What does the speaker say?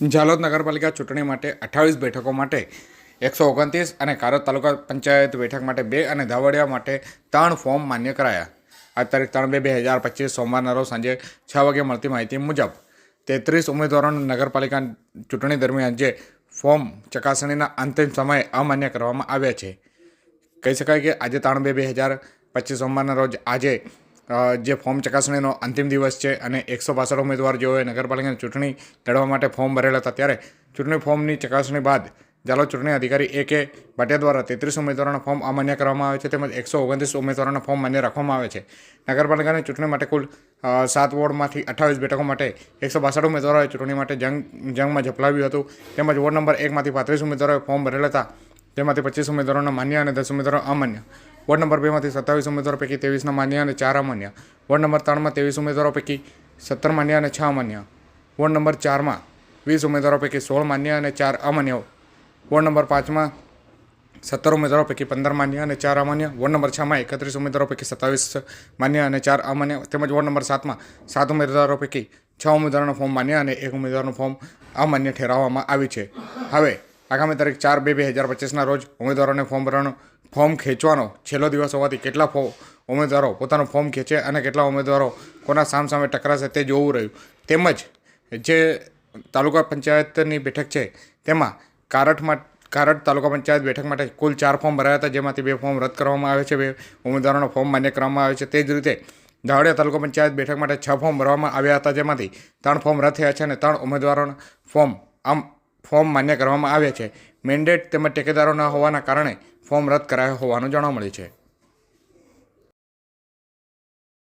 ઝાલોદ નગરપાલિકા ચૂંટણી માટે 28 બેઠકો માટે 129 અને કારોડ તાલુકા પંચાયત બેઠક માટે 2 અને ધાવડિયા માટે 3 ફોર્મ માન્ય કરાયા. આ તારીખ 3/2/2025 સોમવારના રોજ સાંજે 6 વાગે મળતી માહિતી મુજબ 33 ઉમેદવારોને નગરપાલિકા ચૂંટણી દરમિયાન જે ફોર્મ ચકાસણીના અંતિમ સમયે અમાન્ય કરવામાં આવ્યા છે. કહી શકાય કે આજે 3/2/2025 સોમવારના રોજ આજે જે ફોર્મ ચકાસણીનો અંતિમ દિવસ છે અને 165 ઉમેદવાર જેઓએ નગરપાલિકાની ચૂંટણી લડવા માટે ફોર્મ ભરેલા હતા, ત્યારે ચૂંટણી ફોર્મની ચકાસણી બાદ ઝાલોદ ચૂંટણી અધિકારી A.K. ભાટિયા દ્વારા 33 ઉમેદવારોના ફોર્મ અમાન્ય કરવામાં આવે છે, તેમજ 129 ઉમેદવારોના ફોર્મ માન્ય રાખવામાં આવે છે. નગરપાલિકાની ચૂંટણી માટે કુલ 7 વોર્ડમાંથી 28 બેઠકો માટે 162 ઉમેદવારોએ ચૂંટણી માટે જંગમાં ઝપલાવ્યું હતું, તેમજ વોર્ડ નંબર 1માંથી 35 ઉમેદવારોએ ફોર્મ ભરેલા હતા, તેમાંથી 25 ઉમેદવારોના માન્ય અને 10 ઉમેદવારો અમાન્ય. વોર્ડ નંબર 2માંથી 27 ઉમેદવારો પૈકી 23ના માન્ય અને 4 અમાન્ય. વોર્ડ નંબર 3માં 23 ઉમેદવારો પૈકી 17 માન્ય અને 6 અમાન્ય. વોર્ડ નંબર 4માં 20 ઉમેદવારો પૈકી 16 માન્ય અને 4 અમાન્ય. વોર્ડ નંબર 5માં 17 ઉમેદવારો પૈકી 15 માન્ય અને 4 અમાન્ય. વોર્ડ નંબર 6માં 31 ઉમેદવારો પૈકી 27 માન્ય અને 4 અમાન્ય. તેમજ વોર્ડ નંબર 7માં 7 ઉમેદવારો પૈકી 6 ઉમેદવારોનું ફોર્મ માન્ય અને 1 ઉમેદવારનું ફોર્મ અમાન્ય ઠેરવવામાં આવી છે. હવે આગામી તારીખ 4/2/2025ના રોજ ઉમેદવારોને ફોર્મ ખેંચવાનો છેલ્લો દિવસ હોવાથી કેટલા ઉમેદવારો પોતાનું ફોર્મ ખેંચે અને કેટલા ઉમેદવારો કોના સામે ટકરાશે તે જોવું રહ્યું. તેમજ જે તાલુકા પંચાયતની બેઠક છે તેમાં કારડ તાલુકા પંચાયત બેઠક માટે કુલ 4 ફોર્મ ભરાયા હતા, જેમાંથી 2 ફોર્મ રદ કરવામાં આવે છે, 2 ઉમેદવારોનો ફોર્મ માન્ય કરવામાં આવે છે. તે જ રીતે ધાવડિયા તાલુકા પંચાયત બેઠક માટે 6 ફોર્મ ભરવામાં આવ્યા હતા, જેમાંથી 3 ફોર્મ રદ થયા છે અને 3 ઉમેદવારોના ફોર્મ માન્ય કરવામાં આવ્યા છે. મેન્ડેટ તેમજ ટેકેદારો ન હોવાના કારણે ફોર્મ રદ કરાયા હોવાનું જાણવા મળ્યું છે.